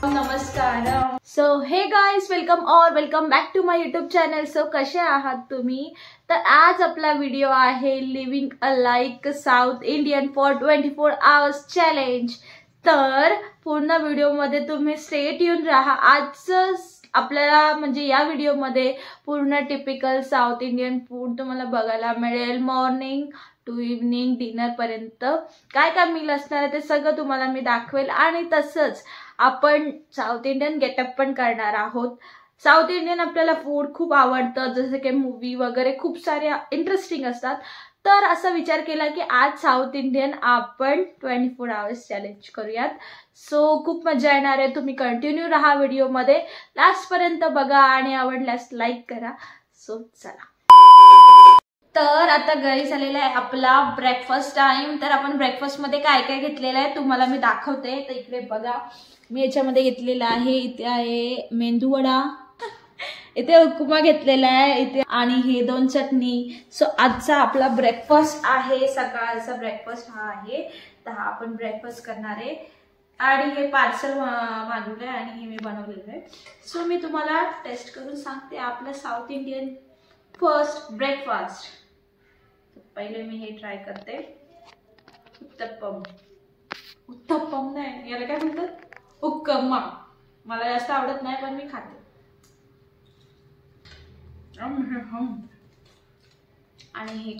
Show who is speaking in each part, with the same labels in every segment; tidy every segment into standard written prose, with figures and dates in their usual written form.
Speaker 1: नमस्कार. So hey guys, welcome back to my YouTube channel. So कसे आहात तुम्ही? तर आज आपला व्हिडिओ आहे living a like South Indian for 24 hours challenge. तर पूर्ण व्हिडिओमध्ये तुम्ही स्ट्रेट येऊन राहा. आज आपल्याला म्हणजे या व्हिडिओमध्ये पूर्ण टिपिकल साऊथ इंडियन फूड तुम्हाला बघायला मिळेल. मॉर्निंग टू इव्हनिंग डिनर पर्यंत काय काय मील असणार आहे ते सगळं तुम्हाला मी दाखवेल. आणि तसंच आपण साऊथ इंडियन गेटअप पण करणार आहोत. साऊथ इंडियन आपल्याला फूड खूप आवडतं, जसं की मूवी वगैरे खूप सारे इंटरेस्टिंग असतात. तर असा विचार केला की आज साऊथ इंडियन आपण 24 आवर्स चॅलेंज करूयात. सो खूप मजा येणार आहे. तुम्ही कंटिन्यू राहा व्हिडिओमध्ये, लास्टपर्यंत बघा आणि आवडल्यास लाईक करा. सो चला. तर आता गाईस आलेला आहे आपला ब्रेकफास्ट टाइम. तर आपण ब्रेकफास्ट मध्ये काय काय घेतलेलं आहे तुम्हाला मी दाखवते. तर इकडे बघा, मी याच्यामध्ये घेतलेला आहे, इथे आहे मेंदू वडा, इथे उपमा घेतलेला आहे, इथे आणि हे 2 चटणी. सो आजचा आपला ब्रेकफास्ट आहे, सकाळचा ब्रेकफास्ट हा आहे. तर हा आपण ब्रेकफास्ट करणार आहे. आणि हे पार्सल मागवलं आहे आणि हे मी बनवलेलं आहे. सो मी तुम्हाला टेस्ट करून सांगते आपलं साऊथ इंडियन फर्स्ट ब्रेकफास्ट. पहिले मी हे ट्राय करते. उत्तप्पम नाही, याला काय म्हणतात, उपमा. मला जास्त आवडत नाही पण मी खाते. आणि हे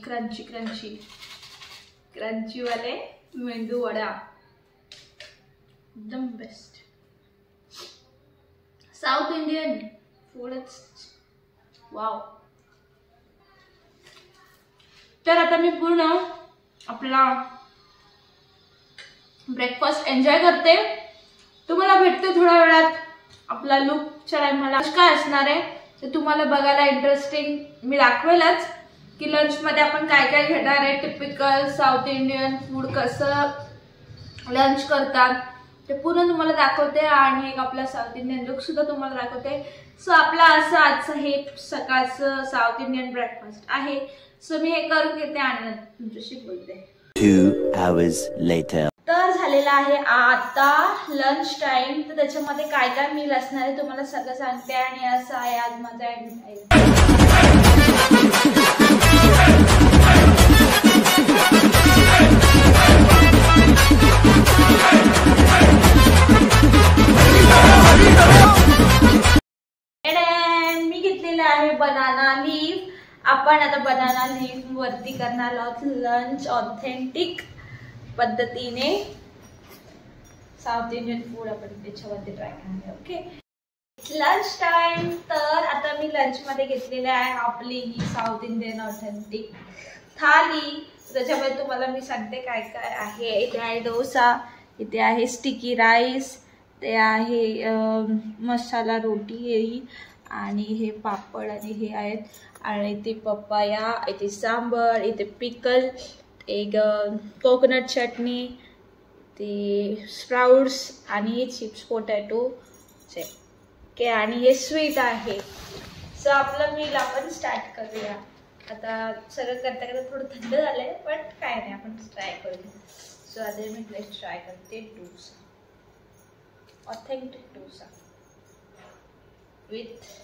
Speaker 1: क्रंची वाले मेंदू वडा, एकदम बेस्ट. साऊथ इंडियन फूडच वाव. तर आता मी पूर्ण आपला ब्रेकफास्ट एन्जॉय करते. तुम्हाला भेटते थोड्या वेळात. आपला लुकच्या टाइमला काय असणार आहे ते तुम्हाला बघायला इंटरेस्टिंग मी दाखवेलच की लंच मध्ये आपण काय काय घेणार आहे. टिपिकल साऊथ इंडियन फूड कसं लंच करतात ते पूर्ण तुम्हाला दाखवते. आणि एक आपला साऊथ इंडियन लुक सुद्धा तुम्हाला दाखवते. सो आपला असं आजचं हे सकाळचं साऊथ इंडियन ब्रेकफास्ट आहे. सो मी हे करून घेते आणि तुमच्याशी बोलते.
Speaker 2: 2 hours later.
Speaker 1: तर झालेला आहे आता लंच टाइम. तर त्याच्यामध्ये काय काय मील असणार आहे तुम्हाला सगळं सांगते. आणि असं आहे आज माझा मी घेतलेलं आहे बनाना लीफ. आपण आता बनाना लीफ वरती करणार आहोत लंच ऑथेंटिक पद्धतीने. साऊथ इंडियन फूड आपण त्याच्यावरती ट्राय करणार. Okay, lunch time. तर आता मी लंच मध्ये घेतलेले आहे आपली ही साऊथ इंडियन ऑथेंटिक थाली. त्याच्यामध्ये तुम्हाला मी सांगते काय काय आहे. इथे आहे डोसा, इथे आहे स्टिकी राईस, ते आहे मसाला रोटी आणि हे पापड आणि हे आहेत. आणि इथे पपाया, इथे सांबर, इथे पिकल, एक कोकोनट चटणी, ते स्प्राउट्स आणि चिप्स पोटॅटो ओके. आणि हे स्वीट आहे. सो आपलं मील आपण स्टार्ट करूया. आता सगळं करता करता थोडं थंड झालंय पण काय नाही, आपण ट्राय करूया. सो आता मी प्लेट ट्राय करते डोसा, ऑथेंटिक डोसा विथ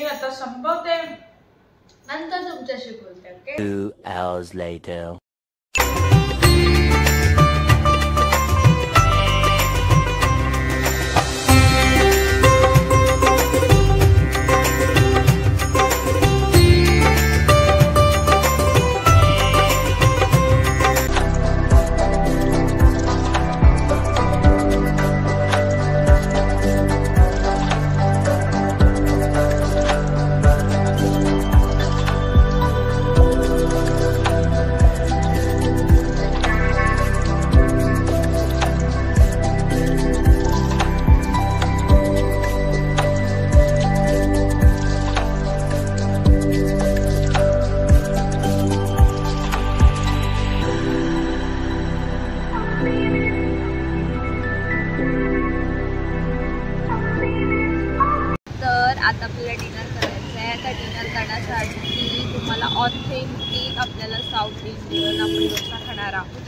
Speaker 1: आता संपवते, नंतर तुमच्याशी बोलते. ओके.
Speaker 2: 2 hours later.
Speaker 1: आता आपल्याला डिनर करायचं आहे. आता डिनर करण्यासाठी तुम्हाला ऑथेंटिक आपल्याला साऊथ इंडियन आपण डोसा खाणार आहोत.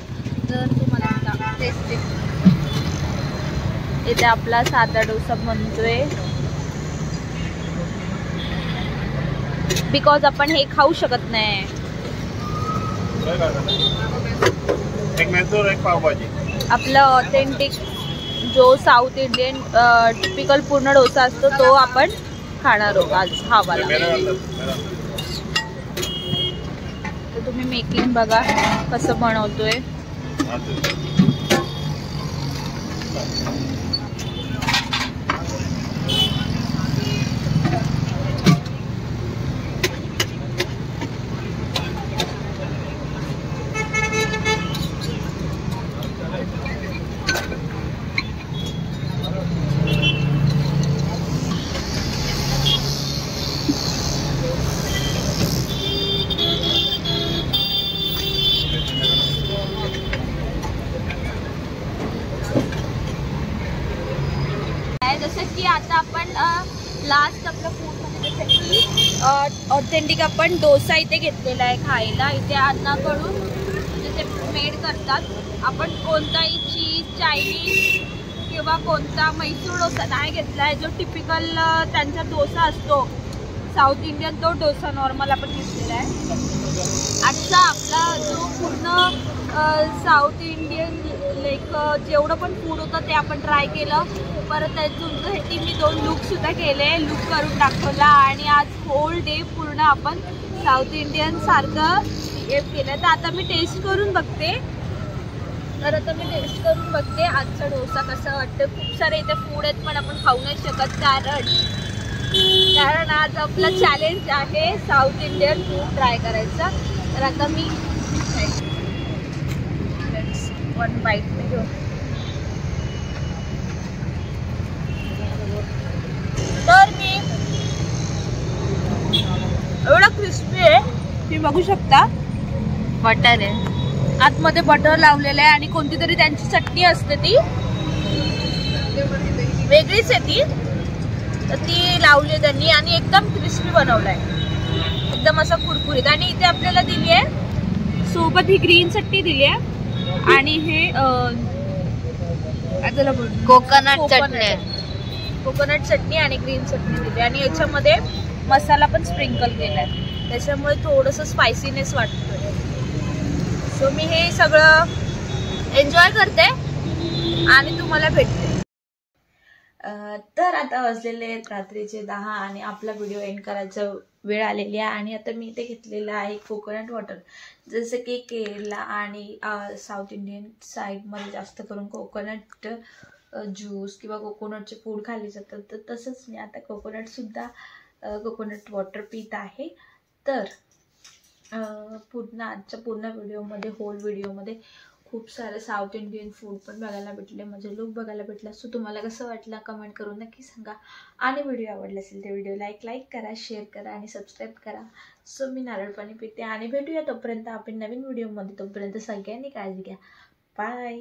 Speaker 1: तर तुम्हाला टेस्ट इथे आपला साधा डोसा बनतोय. बिकॉज आपण हे खाऊ शकत नाही.
Speaker 3: एक मैसूर एक पावभाजी.
Speaker 1: आपलं ऑथेंटिक जो साऊथ इंडियन टिपिकल पूर्ण डोसा असतो तो आपण खाणार आहोत आज हा वाला. तर तुम्ही मेकिंग बघा कसं बनवतोय. जसं की आता आपण लास्ट आपलं फूडमध्ये जसं की ऑथेंटिक आपण डोसा इथे घेतलेला आहे खायला. इथे अन्नाकडून जसे मेड करतात. आपण कोणताही चीज चायनीज किंवा कोणता मैसूर डोसा नाही घेतला आहे. जो टिपिकल त्यांचा डोसा असतो साऊथ इंडियन तो डोसा नॉर्मल आपण घेतलेला आहे. आजचा आपला जो पूर्ण साऊथ इंडियन लाईक जेवढं पण फूड होतं ते आपण ट्राय केलं. परत तुमच्यासाठी मी 2 लुकसुद्धा केले. लुक करून दाखवला आणि आज होल डे पूर्ण आपण साऊथ इंडियन सारखं हे केलं. तर आता मी टेस्ट करून बघते. आजचा डोसा कसा वाटतं. खूप सारे इथे फूड आहेत पण आपण खाऊ नाही शकत कारण आज आपलं चॅलेंज आहे साऊथ इंडियन फूड ट्राय करायचं. तर आता मी 1 बाईट मी घेऊ. तर मी एवढा क्रिस्पी आहे तुम्ही बघू शकता. बटर आहे आतमध्ये, बटर लावलेलं आहे आणि कोणती तरी त्यांची चटणी असते ती वेगळीच आहे ती. तर ती लावली त्यांनी आणि एकदम क्रिस्पी बनवलाय. एकदम असं कुरकुरीत. आणि इथे आपल्याला दिली आहे सोबत ही ग्रीन चटणी दिली आहे आणि हे कोकोनट चटणी आणि ग्रीन चटणी दिली. आणि याच्यामध्ये मसाला पण स्प्रिंकल केलाय त्याच्यामुळे थोडंसं स्पायसीनेस वाटतोय. सो मी हे सगळं एन्जॉय करते आणि तुम्हाला भेटते. तर आता वाजलेले आहेत रात्रीचे 10 आणि आपला व्हिडिओ एंड करायचा वेळ आलेली आहे. आणि आता मी इथे घेतलेलं आहे कोकोनट वॉटर. जसं की केरला आणि साऊथ इंडियन साईडमध्ये जास्त करून कोकोनट ज्यूस किंवा कोकोनटचे फूड खाल्ले जातात. तर तसंच मी आता कोकोनट वॉटर पित आहे. तर आजच्या पूर्ण व्हिडिओमध्ये होल व्हिडिओमध्ये खूप सारे साऊथ इंडियन फूड पण बघायला भेटले. माझे लुक बघायला भेटला. सो तुम्हाला कसं वाटलं कमेंट करून नक्की सांगा. आणि व्हिडिओ आवडला असेल तर व्हिडिओ लाईक करा, शेअर करा आणि सबस्क्राईब करा. सो मी नारळ पाणी पिते आणि भेटूया तोपर्यंत आपण नवीन व्हिडिओमध्ये. तोपर्यंत सगळ्यांनी काळजी घ्या. बाय.